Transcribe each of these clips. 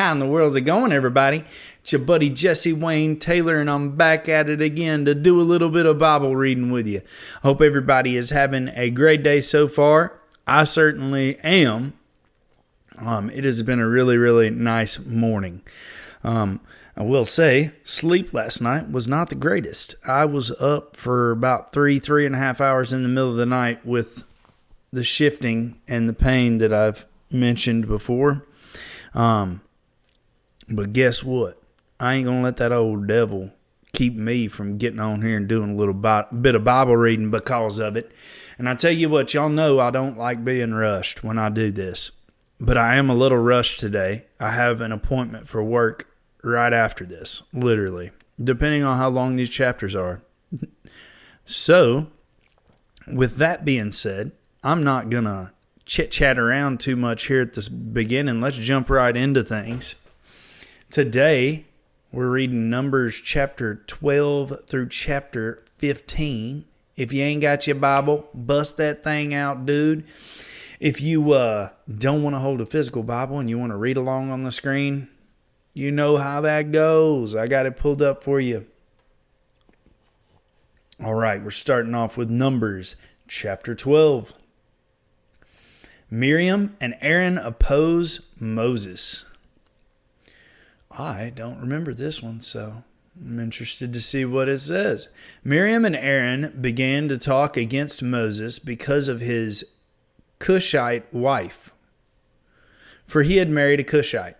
How in the world is it going, everybody? It's your buddy Jesse Wayne Taylor, and I'm back at it again to do a little bit of Bible reading with you. Hope everybody is having a great day so far. I certainly am. It has been a really, really nice morning. I will say, sleep last night was not the greatest. I was up for about 3.5 hours in the middle of the night with the shifting and the pain that I've mentioned before. But guess what? I ain't going to let that old devil keep me from getting on here and doing a little bit of Bible reading because of it. And I tell you what, y'all know I don't like being rushed when I do this. But I am a little rushed today. I have an appointment for work right after this, literally, depending on how long these chapters are. So, with that being said, I'm not going to chit-chat around too much here at this beginning. Let's jump right into things. Today, we're reading Numbers chapter 12 through chapter 15. If you ain't got your Bible, bust that thing out, dude. If you don't want to hold a physical Bible and you want to read along on the screen, you know how that goes. I got it pulled up for you. All right, we're starting off with Numbers chapter 12. Miriam and Aaron oppose Moses. I don't remember this one, so I'm interested to see what it says. Miriam and Aaron began to talk against Moses because of his Cushite wife, for he had married a Cushite.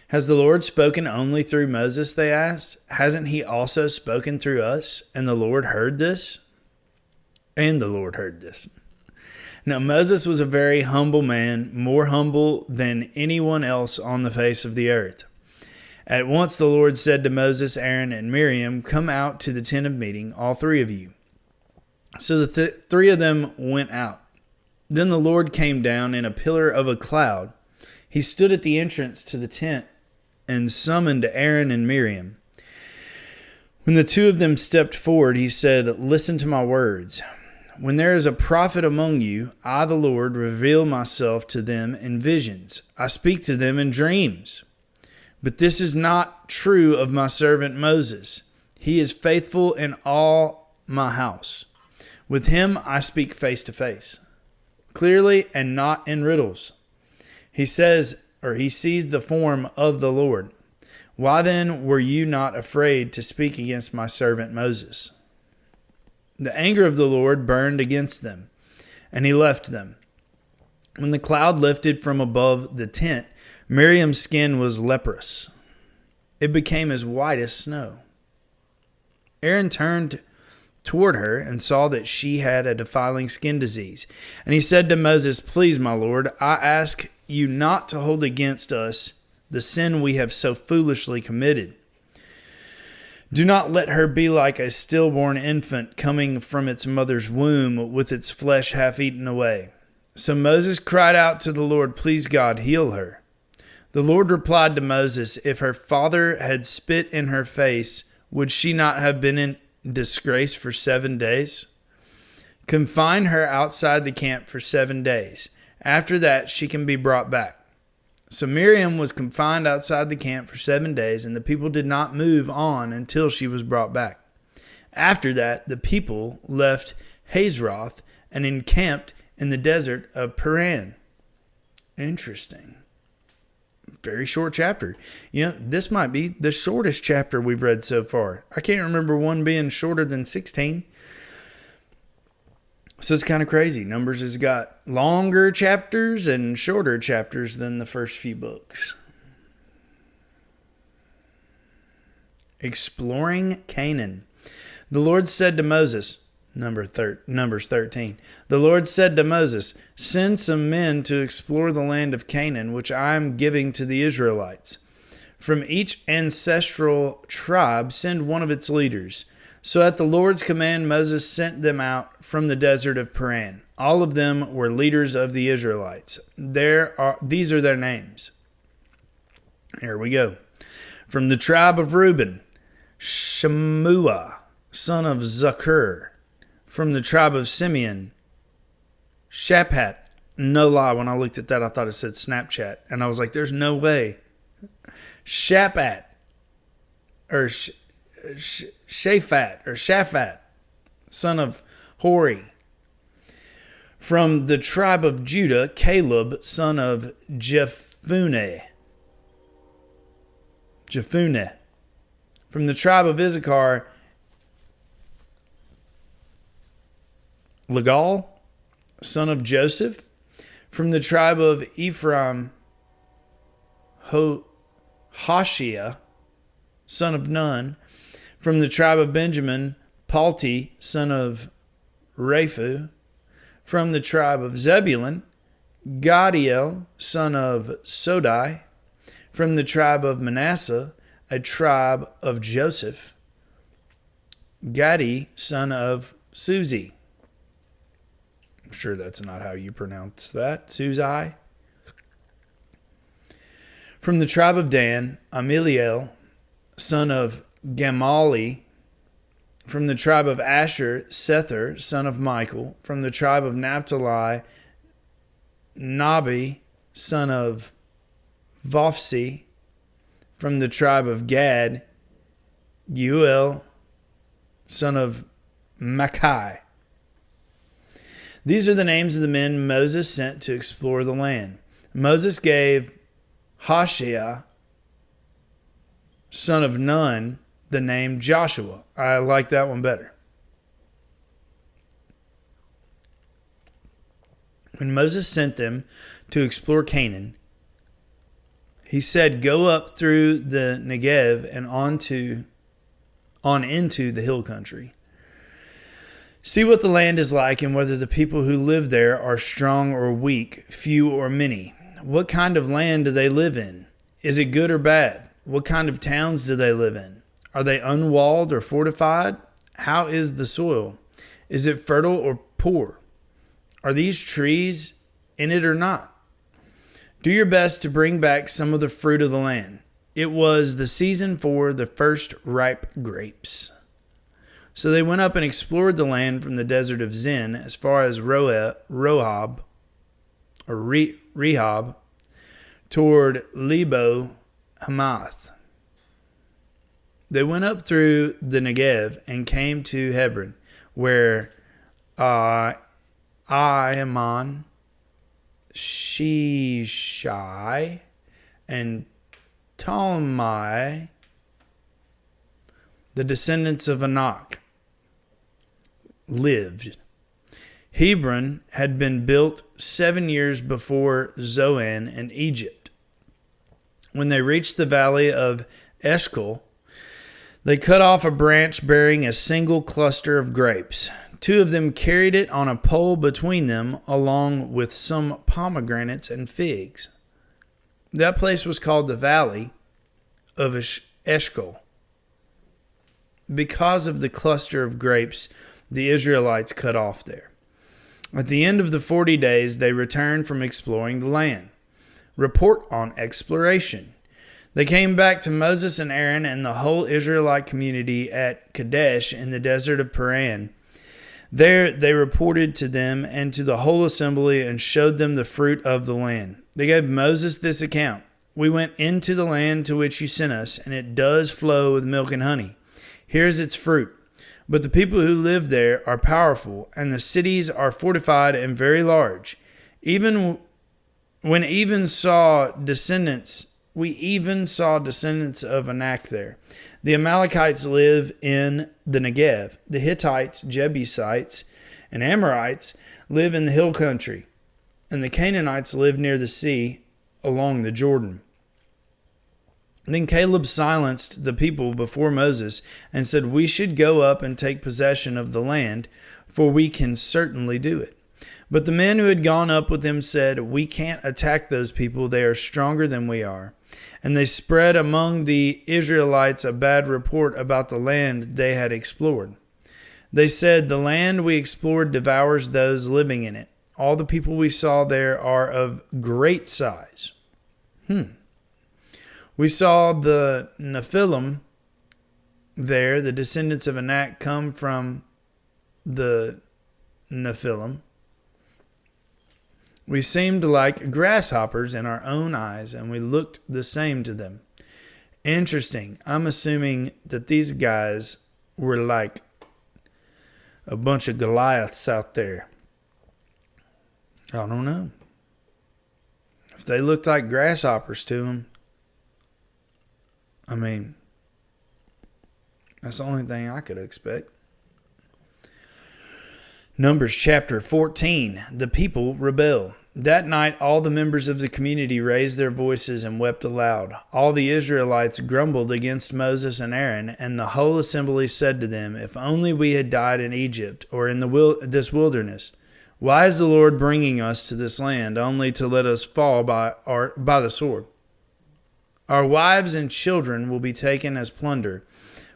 Has the Lord spoken only through Moses, they asked. Hasn't he also spoken through us? And the Lord heard this? And the Lord heard this. Now Moses was a very humble man, more humble than anyone else on the face of the earth. At once the Lord said to Moses, Aaron, and Miriam, "Come out to the tent of meeting, all three of you." So the three of them went out. Then the Lord came down in a pillar of a cloud. He stood at the entrance to the tent and summoned Aaron and Miriam. When the two of them stepped forward, he said, "Listen to my words. When there is a prophet among you, I, the Lord, reveal myself to them in visions. I speak to them in dreams. But this is not true of my servant Moses. He is faithful in all my house. With him I speak face to face, clearly and not in riddles. He sees the form of the Lord. Why then were you not afraid to speak against my servant Moses?" The anger of the Lord burned against them, and he left them. When the cloud lifted from above the tent, Miriam's skin was leprous. It became as white as snow. Aaron turned toward her and saw that she had a defiling skin disease. And he said to Moses, "Please, my Lord, I ask you not to hold against us the sin we have so foolishly committed. Do not let her be like a stillborn infant coming from its mother's womb with its flesh half eaten away." So Moses cried out to the Lord, "Please, God, heal her." The Lord replied to Moses, "If her father had spit in her face, would she not have been in disgrace for 7 days? Confine her outside the camp for 7 days. After that, she can be brought back." So Miriam was confined outside the camp for 7 days, and the people did not move on until she was brought back. After that, the people left Hazeroth and encamped in the desert of Paran. Interesting. Very short chapter. You know, this might be the shortest chapter we've read so far. I can't remember one being shorter than 16. So it's kind of crazy. Numbers has got longer chapters and shorter chapters than the first few books. Exploring Canaan. The Lord said to Moses, Numbers 13. The Lord said to Moses, "Send some men to explore the land of Canaan, which I am giving to the Israelites. From each ancestral tribe, send one of its leaders." So at the Lord's command, Moses sent them out from the desert of Paran. All of them were leaders of the Israelites. These are their names. Here we go. From the tribe of Reuben, Shemua, son of Zakur. From the tribe of Simeon, Shaphat. No lie, when I looked at that, I thought it said Snapchat. And I was like, there's no way. Shaphat, or Shaphat, son of Hori. From the tribe of Judah, Caleb, son of Jephunneh. From the tribe of Issachar, Legal, son of Joseph. From the tribe of Ephraim, Hoshea, son of Nun. From the tribe of Benjamin, Palti, son of Raphu. From the tribe of Zebulun, Gadiel, son of Sodai. From the tribe of Manasseh, a tribe of Joseph, Gadi, son of Suzi. I'm sure that's not how you pronounce that. Suzi. From the tribe of Dan, Ameliel, son of Gamali. From the tribe of Asher, Sether, son of Michael. From the tribe of Naphtali, Nabi, son of Vophsi. From the tribe of Gad, Geuel, son of Machi. These are the names of the men Moses sent to explore the land. Moses gave Hoshea, son of Nun, the name Joshua. I like that one better. When Moses sent them to explore Canaan, he said, "Go up through the Negev and on into the hill country. See what the land is like and whether the people who live there are strong or weak, few or many. What kind of land do they live in? Is it good or bad? What kind of towns do they live in? Are they unwalled or fortified? How is the soil? Is it fertile or poor? Are these trees in it or not? Do your best to bring back some of the fruit of the land." It was the season for the first ripe grapes. So they went up and explored the land from the desert of Zin as far as Rehob toward Lebo Hamath. They went up through the Negev and came to Hebron, where Ahiman, Shishai, and Talmai, the descendants of Anak, lived. Hebron had been built 7 years before Zoan in Egypt. When they reached the valley of Eshcol, they cut off a branch bearing a single cluster of grapes. 2 of them carried it on a pole between them, along with some pomegranates and figs. That place was called the Valley of Eshcol, because of the cluster of grapes the Israelites cut off there. At the end of the 40 days, they returned from exploring the land. Report on exploration. They came back to Moses and Aaron and the whole Israelite community at Kadesh in the desert of Paran. There they reported to them and to the whole assembly and showed them the fruit of the land. They gave Moses this account: "We went into the land to which you sent us, and it does flow with milk and honey. Here is its fruit. But the people who live there are powerful, and the cities are fortified and very large. We even saw descendants of Anak there. The Amalekites live in the Negev. The Hittites, Jebusites, and Amorites live in the hill country, and the Canaanites live near the sea along the Jordan." Then Caleb silenced the people before Moses and said, "We should go up and take possession of the land, for we can certainly do it." But the men who had gone up with him said, "We can't attack those people. They are stronger than we are." And they spread among the Israelites a bad report about the land they had explored. They said, "The land we explored devours those living in it. All the people we saw there are of great size." We saw the Nephilim there, the descendants of Anak come from the Nephilim. We seemed like grasshoppers in our own eyes, and we looked the same to them. Interesting. I'm assuming that these guys were like a bunch of Goliaths out there. I don't know. If they looked like grasshoppers to them, I mean, that's the only thing I could expect. Numbers chapter 14. The people rebel. That night all the members of the community raised their voices and wept aloud. All the Israelites grumbled against Moses and Aaron, and the whole assembly said to them, "If only we had died in Egypt or in this wilderness. Why is the Lord bringing us to this land only to let us fall by the sword? Our wives and children will be taken as plunder.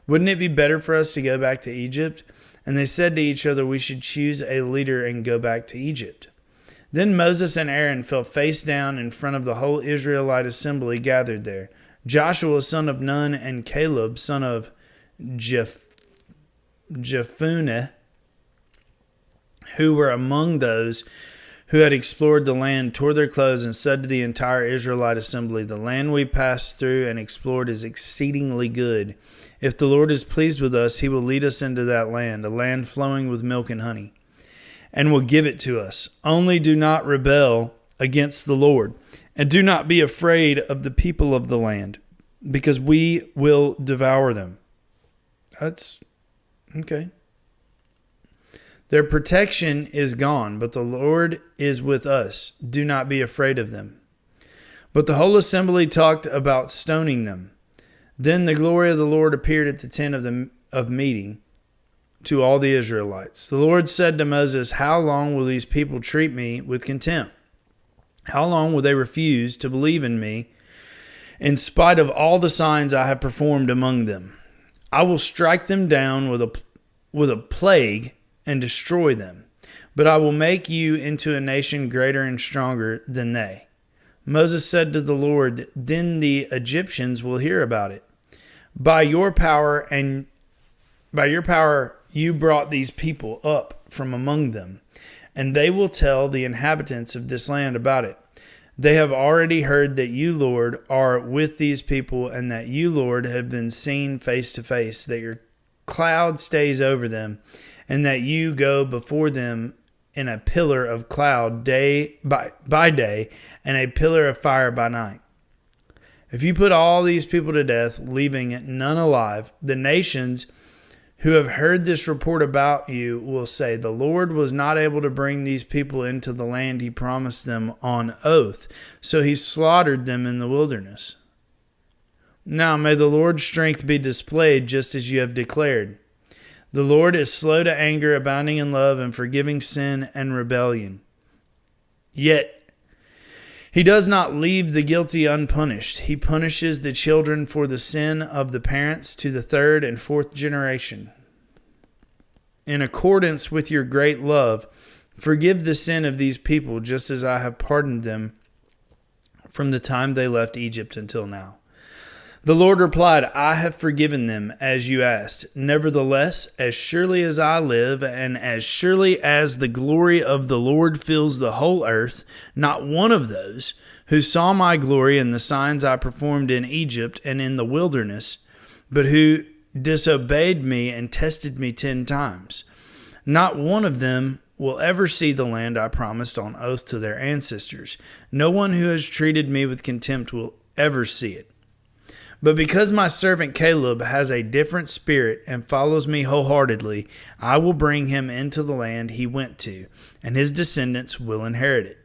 Wouldn't it be better for us to go back to Egypt?" And they said to each other, "We should choose a leader and go back to Egypt." Then Moses and Aaron fell face down in front of the whole Israelite assembly gathered there. Joshua son of Nun and Caleb son of Jephunneh, who were among those who had explored the land, tore their clothes and said to the entire Israelite assembly, "The land we passed through and explored is exceedingly good. If the Lord is pleased with us, he will lead us into that land, a land flowing with milk and honey, and will give it to us. Only do not rebel against the Lord, and do not be afraid of the people of the land, because we will devour them." That's okay. Their protection is gone, but the Lord is with us. Do not be afraid of them. But the whole assembly talked about stoning them. Then the glory of the Lord appeared at the tent of meeting to all the Israelites. The Lord said to Moses, "How long will these people treat me with contempt? How long will they refuse to believe in me in spite of all the signs I have performed among them? I will strike them down with a plague and destroy them, but I will make you into a nation greater and stronger than they." Moses said to the Lord, "Then the Egyptians will hear about it. By your power you brought these people up from among them, and they will tell the inhabitants of this land about it. They have already heard that you, Lord, are with these people, and that you, Lord, have been seen face to face, that your cloud stays over them, and that you go before them in a pillar of cloud by day and a pillar of fire by night. If you put all these people to death, leaving none alive, the nations who have heard this report about you will say, 'The Lord was not able to bring these people into the land he promised them on oath, so he slaughtered them in the wilderness.' Now may the Lord's strength be displayed just as you have declared. The Lord is slow to anger, abounding in love, and forgiving sin and rebellion. Yet he does not leave the guilty unpunished. He punishes the children for the sin of the parents to the third and fourth generation. In accordance with your great love, forgive the sin of these people, just as I have pardoned them from the time they left Egypt until now." The Lord replied, "I have forgiven them as you asked. Nevertheless, as surely as I live, and as surely as the glory of the Lord fills the whole earth, not one of those who saw my glory and the signs I performed in Egypt and in the wilderness, but who disobeyed me and tested me 10 times, not one of them will ever see the land I promised on oath to their ancestors. No one who has treated me with contempt will ever see it. But because my servant Caleb has a different spirit and follows me wholeheartedly, I will bring him into the land he went to, and his descendants will inherit it.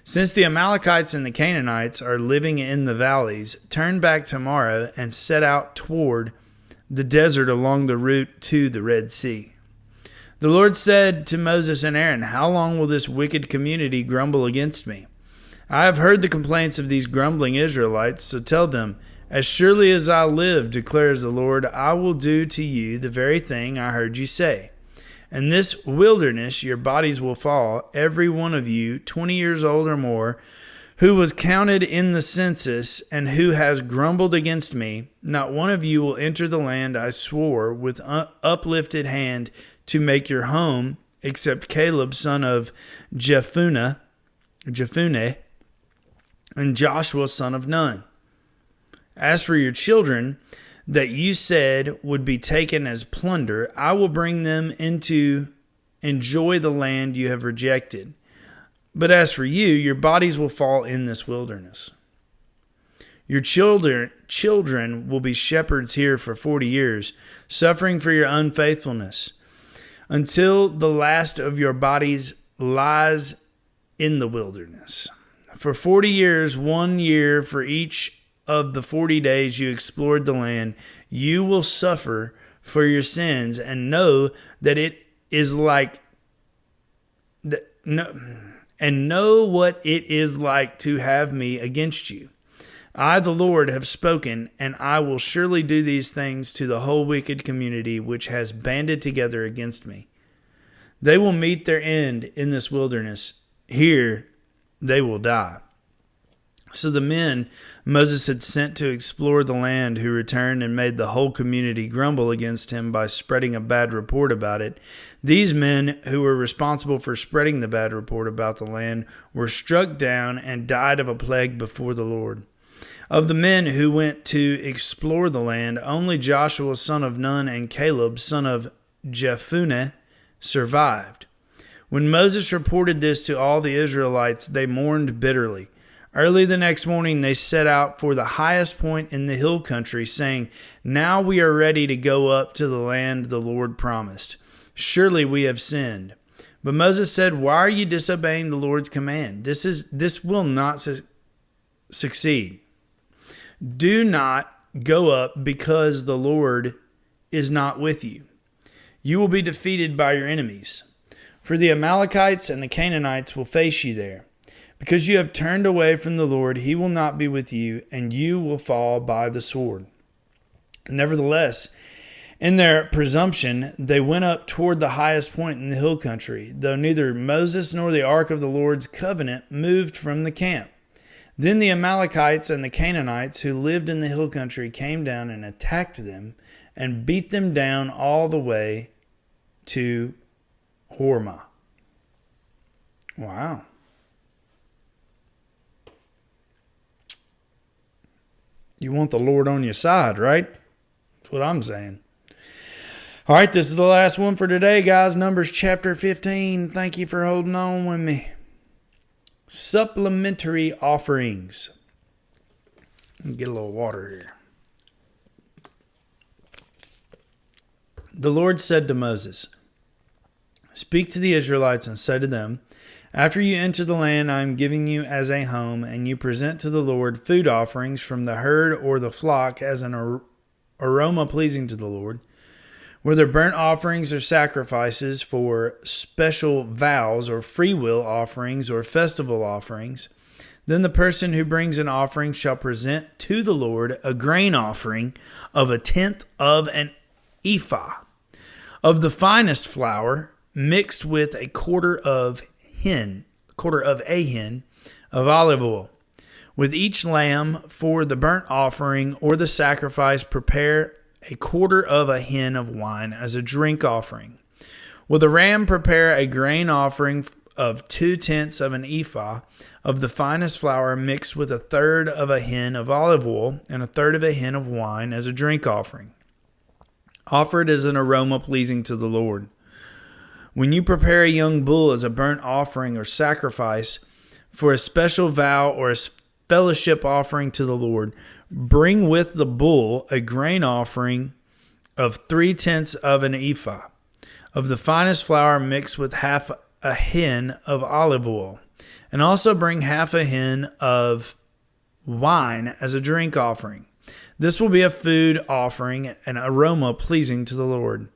Since the Amalekites and the Canaanites are living in the valleys, turn back tomorrow and set out toward the desert along the route to the Red Sea." The Lord said to Moses and Aaron, "How long will this wicked community grumble against me? I have heard the complaints of these grumbling Israelites, so tell them, 'As surely as I live, declares the Lord, I will do to you the very thing I heard you say. In this wilderness your bodies will fall, every one of you 20 years old or more, who was counted in the census and who has grumbled against me. Not one of you will enter the land I swore with uplifted hand to make your home, except Caleb son of Jephunneh and Joshua son of Nun. As for your children that you said would be taken as plunder, I will bring them in to enjoy the land you have rejected. But as for you, your bodies will fall in this wilderness. Your children will be shepherds here for 40 years, suffering for your unfaithfulness, until the last of your bodies lies in the wilderness. For 40 years, 1 year for each of the 40 days you explored the land, you will suffer for your sins and know that it is like and know what it is like to have me against you. I, the Lord, have spoken, and I will surely do these things to the whole wicked community which has banded together against me. They will meet their end in this wilderness. Here they will die. So the men Moses had sent to explore the land, who returned and made the whole community grumble against him by spreading a bad report about it. These men, who were responsible for spreading the bad report about the land, were struck down and died of a plague before the Lord. Of the men who went to explore the land, only Joshua son of Nun and Caleb son of Jephunneh survived. When Moses reported this to all the Israelites, they mourned bitterly. Early the next morning they set out for the highest point in the hill country, saying, "Now we are ready to go up to the land the Lord promised. Surely we have sinned." But Moses said, "Why are you disobeying the Lord's command? This will not succeed. Do not go up, because the Lord is not with you. You will be defeated by your enemies. For the Amalekites and the Canaanites will face you there. Because you have turned away from the Lord, he will not be with you, and you will fall by the sword." Nevertheless, in their presumption, they went up toward the highest point in the hill country, though neither Moses nor the ark of the Lord's covenant moved from the camp. Then the Amalekites and the Canaanites who lived in the hill country came down and attacked them and beat them down all the way to Hormah. Wow. You want the Lord on your side, right? That's what I'm saying. All right, this is the last one for today, guys. Numbers chapter 15. Thank you for holding on with me. Supplementary offerings. Let me get a little water here. The Lord said to Moses, "Speak to the Israelites and say to them, after you enter the land I am giving you as a home, and you present to the Lord food offerings from the herd or the flock as an aroma pleasing to the Lord, whether burnt offerings or sacrifices for special vows or freewill offerings or festival offerings, then the person who brings an offering shall present to the Lord a grain offering of 1/10 of an ephah of the finest flour, mixed with a quarter of a hin of olive oil. With each lamb for the burnt offering or the sacrifice, prepare a quarter of a hin of wine as a drink offering. With a ram, prepare a grain offering of 2/10 of an ephah of the finest flour, mixed with 1/3 of a hin of olive oil and 1/3 of a hin of wine as a drink offering. Offer it as an aroma pleasing to the Lord. When you prepare a young bull as a burnt offering or sacrifice for a special vow or a fellowship offering to the Lord, bring with the bull a grain offering of 3/10 of an ephah of the finest flour, mixed with half a hin of olive oil, and also bring half a hin of wine as a drink offering. This will be a food offering, an aroma pleasing to the Lord.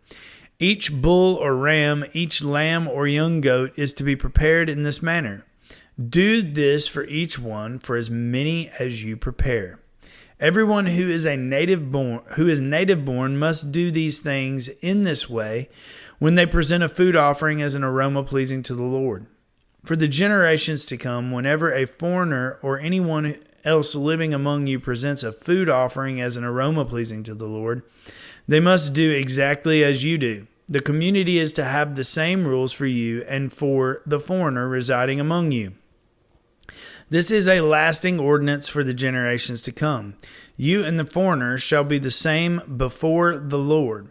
Each bull or ram, each lamb or young goat is to be prepared in this manner. Do this for each one, for as many as you prepare. Everyone who is native born must do these things in this way when they present a food offering as an aroma pleasing to the Lord. For the generations to come, whenever a foreigner or anyone else living among you presents a food offering as an aroma pleasing to the Lord, they must do exactly as you do. The community is to have the same rules for you and for the foreigner residing among you. This is a lasting ordinance for the generations to come. You and the foreigner shall be the same before the Lord.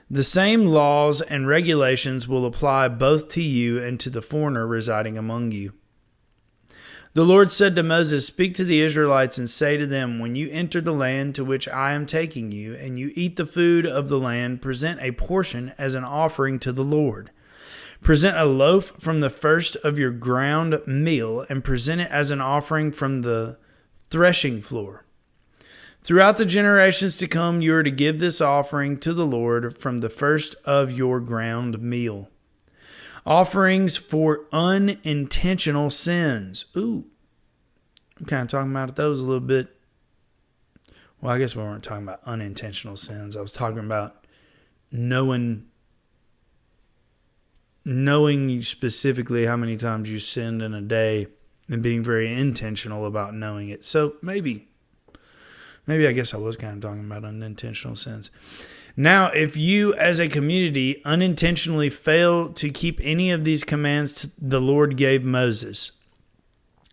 The same laws and regulations will apply both to you and to the foreigner residing among you. The Lord said to Moses, "Speak to the Israelites and say to them, when you enter the land to which I am taking you, and you eat the food of the land, present a portion as an offering to the Lord. Present a loaf from the first of your ground meal, and present it as an offering from the threshing floor. Throughout the generations to come, you are to give this offering to the Lord from the first of your ground meal." Offerings for unintentional sins. Ooh, I'm kind of talking about those a little bit. Well, I guess we weren't talking about unintentional sins. I was talking about knowing specifically how many times you sinned in a day and being very intentional about knowing it. So maybe I guess I was kind of talking about unintentional sins. Now, if you as a community unintentionally fail to keep any of these commands the Lord gave Moses,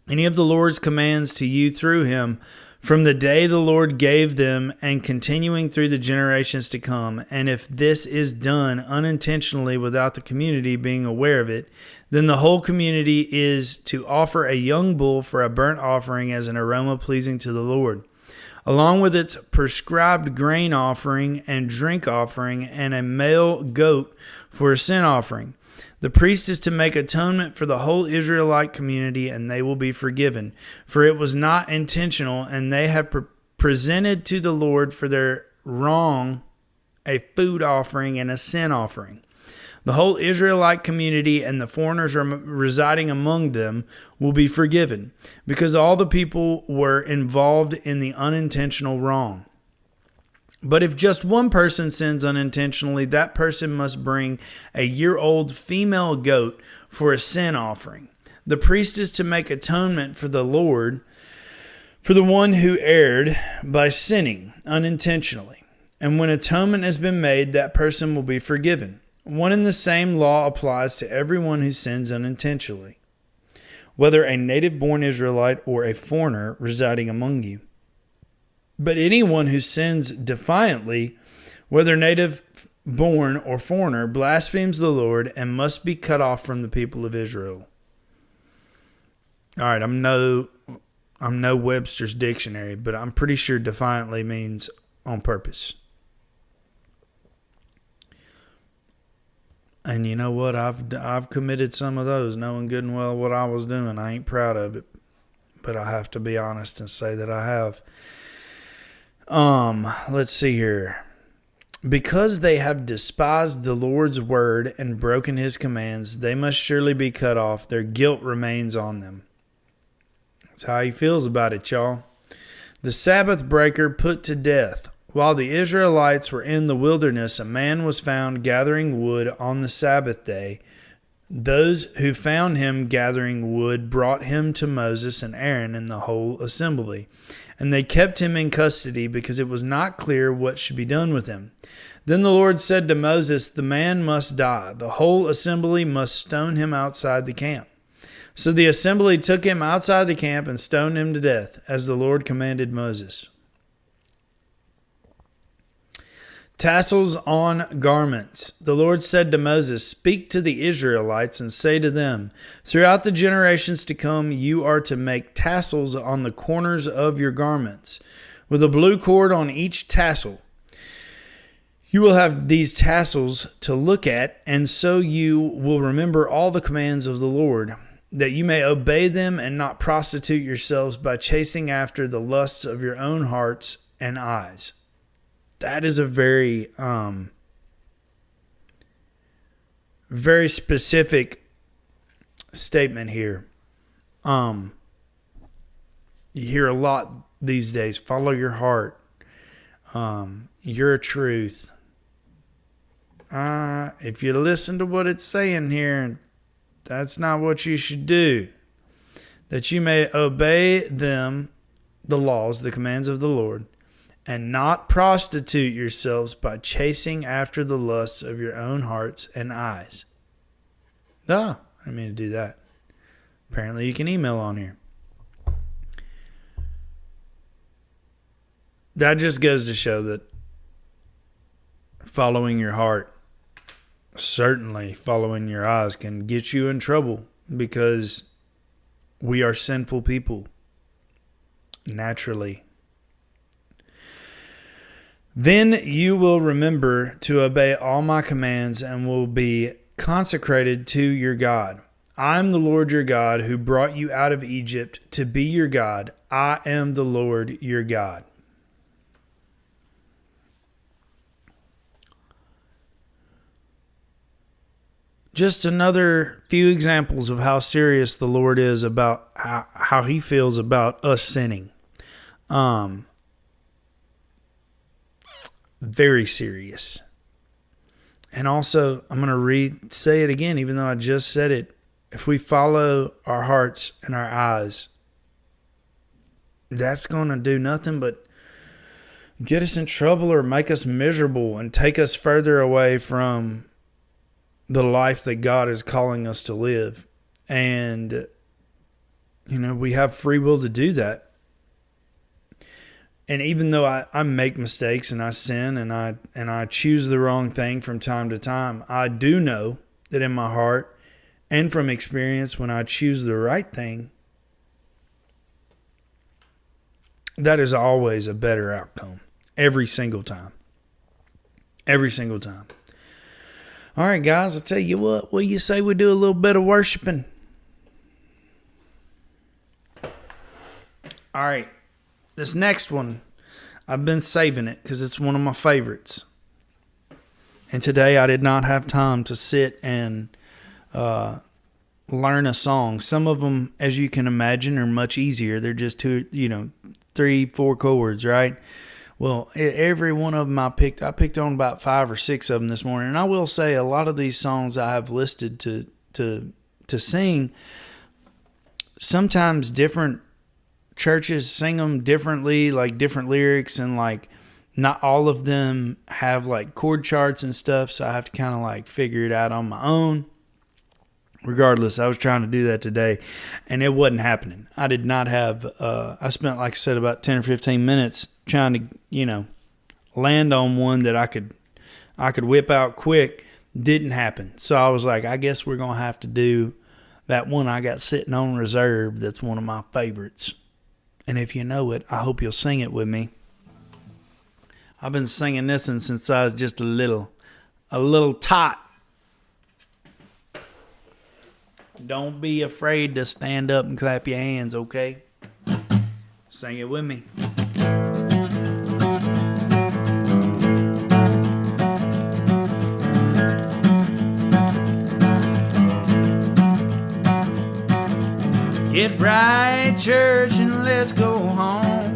any of the Lord's commands to you through him, from the day the Lord gave them and continuing through the generations to come, and if this is done unintentionally without the community being aware of it, then the whole community is to offer a young bull for a burnt offering as an aroma pleasing to the Lord, along with its prescribed grain offering and drink offering, and a male goat for a sin offering. The priest is to make atonement for the whole Israelite community, and they will be forgiven, for it was not intentional, and they have presented to the Lord for their wrong a food offering and a sin offering. The whole Israelite community and the foreigners residing among them will be forgiven, because all the people were involved in the unintentional wrong. But if just one person sins unintentionally, that person must bring a year-old female goat for a sin offering. The priest is to make atonement for the Lord for the one who erred by sinning unintentionally. And when atonement has been made, that person will be forgiven. One and the same law applies to everyone who sins unintentionally, whether a native-born Israelite or a foreigner residing among you. But anyone who sins defiantly, whether native-born or foreigner, blasphemes the Lord and must be cut off from the people of Israel. All right, I'm no Webster's dictionary, but I'm pretty sure defiantly means on purpose. And you know what? I've committed some of those, knowing good and well what I was doing. I ain't proud of it, but I have to be honest and say that I have. Let's see here. Because they have despised the Lord's word and broken his commands, they must surely be cut off. Their guilt remains on them. That's how he feels about it, y'all. The Sabbath breaker put to death. While the Israelites were in the wilderness, a man was found gathering wood on the Sabbath day. Those who found him gathering wood brought him to Moses and Aaron and the whole assembly. And they kept him in custody because it was not clear what should be done with him. Then the Lord said to Moses, "The man must die. The whole assembly must stone him outside the camp." So the assembly took him outside the camp and stoned him to death, as the Lord commanded Moses. Tassels on garments. The Lord said to Moses, "Speak to the Israelites and say to them, throughout the generations to come, you are to make tassels on the corners of your garments, with a blue cord on each tassel. You will have these tassels to look at, and so you will remember all the commands of the Lord, that you may obey them and not prostitute yourselves by chasing after the lusts of your own hearts and eyes." That is a very specific statement here. You hear a lot these days. Follow your heart. Your truth. If you listen to what it's saying here, that's not what you should do. That you may obey them, the laws, the commands of the Lord, and not prostitute yourselves by chasing after the lusts of your own hearts and eyes. I didn't mean to do that. Apparently you can email on here. that just goes to show that following your heart, certainly following your eyes, can get you in trouble, because we are sinful people naturally. Then you will remember to obey all my commands and will be consecrated to your God. I am the Lord your God who brought you out of Egypt to be your God. I am the Lord your God. Just another few examples of how serious the Lord is about how he feels about us sinning. Very serious. And also, I'm going to say it again, even though I just said it. If we follow our hearts and our eyes, that's going to do nothing but get us in trouble or make us miserable and take us further away from the life that God is calling us to live. And, we have free will to do that. And even though I make mistakes and I sin and I choose the wrong thing from time to time, I do know that in my heart and from experience, when I choose the right thing, that is always a better outcome. Every single time. Every single time. All right, guys, I'll tell you what you say we do a little bit of worshiping? All right. This next one, I've been saving it because it's one of my favorites. And today I did not have time to sit and learn a song. Some of them, as you can imagine, are much easier. They're just 3-4 chords, right? Well, every one of them I picked on about 5 or 6 of them this morning. And I will say a lot of these songs I have listed to sing, sometimes different churches sing them differently, like different lyrics, and like not all of them have like chord charts and stuff, so I have to kind of like figure it out on my own. Regardless, I was trying to do that today, and it wasn't happening. I did not have, I spent, like I said, about 10 or 15 minutes trying to, land on one that I could whip out quick. Didn't happen. So I was like, I guess we're going to have to do that one I got sitting on reserve that's one of my favorites. And if you know it, I hope you'll sing it with me. I've been singing this one since I was just a little tot. Don't be afraid to stand up and clap your hands, okay? Sing it with me. Get right, church, and let's go home.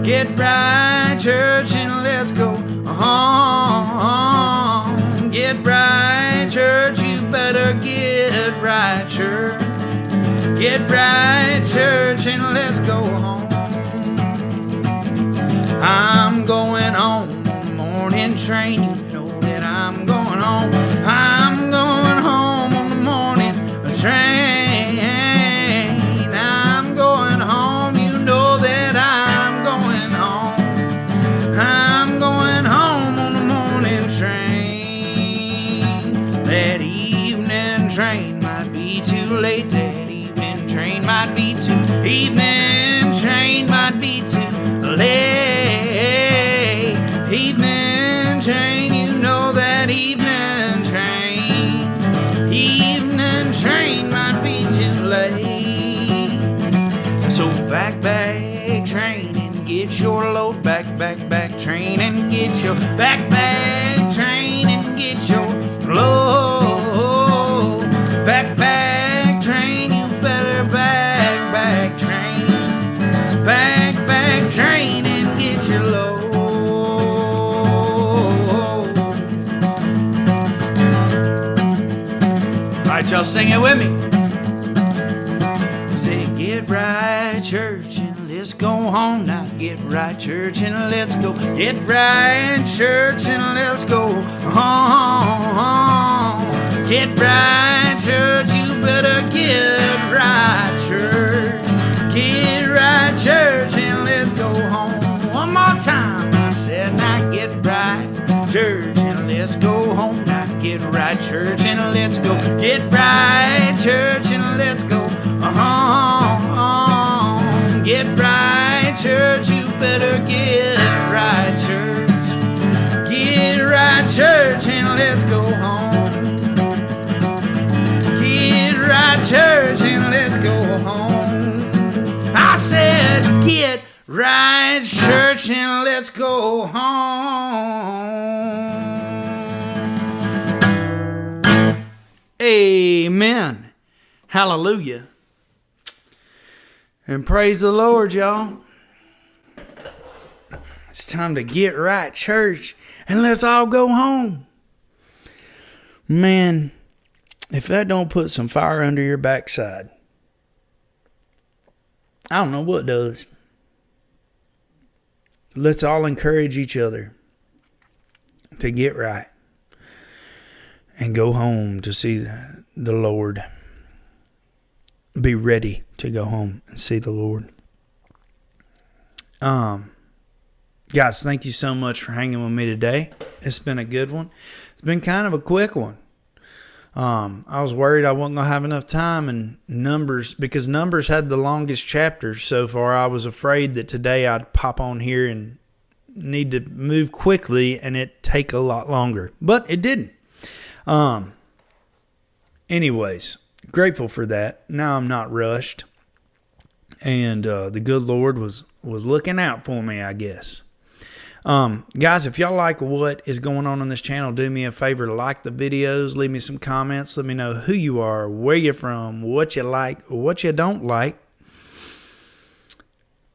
Get right, church, and let's go home. Get right, church, you better get right, church. Get right, church, and let's go home. I'm going home on the morning train. You know that I'm going home. I'm going home on the morning train. I'm going home. You know that I'm going home. I'm going home on the morning train. That evening train might be too late. That evening train might be too. Evening train might be too late. Evening train, you know that evening train. Evening train might be too late. So back train and get your load. Back train and get your back train and get your load. Back train, you better back train. Back train and get your load. Alright, y'all sing it with me. Say, get right, church, and let's go home now. Get right, church, and let's go. Get right, church, and let's go home. Get right, church, you better get right, church. Get right, church, and let's go go home. One more time, I said, now get right, church, and let's go home. Now get right, church, and let's go. Get right, church, and let's go home. Get right, church, you better get right, church. Get right, church, and let's go home. Get right, church, and let's go home. I said, get right, church, and let's go home. Amen. Hallelujah. And praise the Lord, y'all. It's time to get right, church, and let's all go home. Man, if that don't put some fire under your backside, I don't know what does. Let's all encourage each other to get right and go home to see the Lord. Be ready to go home and see the Lord. Guys, thank you so much for hanging with me today. It's been a good one. It's been kind of a quick one. I was worried I wasn't going to have enough time, and because Numbers had the longest chapters so far, I was afraid that today I'd pop on here and need to move quickly and it take a lot longer. But it didn't. Anyways, grateful for that. Now I'm not rushed. And the good Lord was looking out for me, I guess. Guys, if y'all like what is going on this channel, do me a favor, like the videos, leave me some comments, let me know who you are, where you're from, what you like, what you don't like.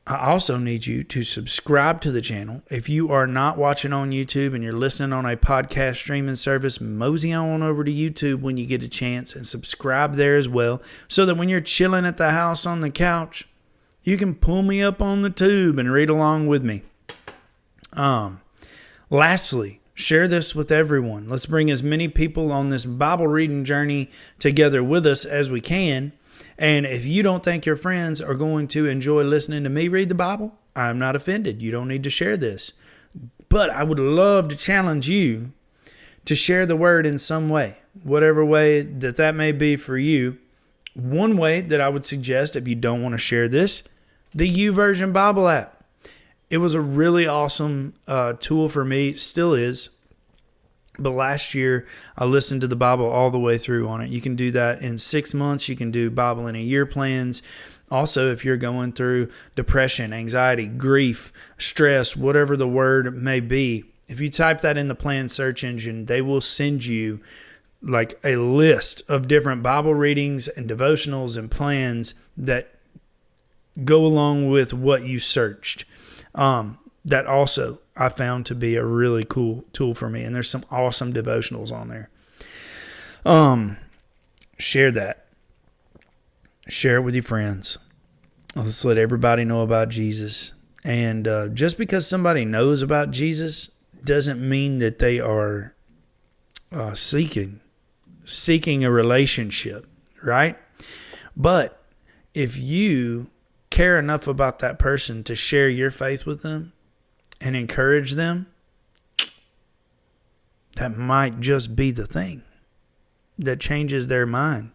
I also need you to subscribe to the channel. If you are not watching on YouTube and you're listening on a podcast streaming service, mosey on over to YouTube when you get a chance and subscribe there as well, so that when you're chilling at the house on the couch, you can pull me up on the tube and read along with me. Lastly, share this with everyone. Let's bring as many people on this Bible reading journey together with us as we can. And if you don't think your friends are going to enjoy listening to me read the Bible, I'm not offended. You don't need to share this. But I would love to challenge you to share the word in some way, whatever way that may be for you. One way that I would suggest, if you don't want to share this, the YouVersion Bible app. It was a really awesome tool for me, still is. But last year, I listened to the Bible all the way through on it. You can do that in 6 months. You can do Bible in a year plans. Also, if you're going through depression, anxiety, grief, stress, whatever the word may be, if you type that in the plan search engine, they will send you like a list of different Bible readings and devotionals and plans that go along with what you searched. That also I found to be a really cool tool for me. And there's some awesome devotionals on there. Share that. Share it with your friends. Let's let everybody know about Jesus. And just because somebody knows about Jesus doesn't mean that they are seeking a relationship, right? But if you care enough about that person to share your faith with them and encourage them, that might just be the thing that changes their mind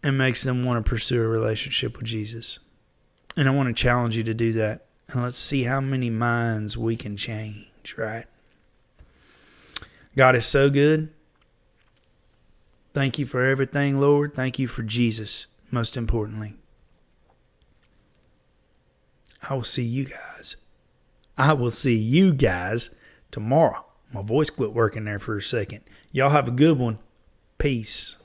and makes them want to pursue a relationship with Jesus. And I want to challenge you to do that. And let's see how many minds we can change, right? God is so good. Thank you for everything, Lord. Thank you for Jesus, most importantly. I will see you guys tomorrow. My voice quit working there for a second. Y'all have a good one. Peace.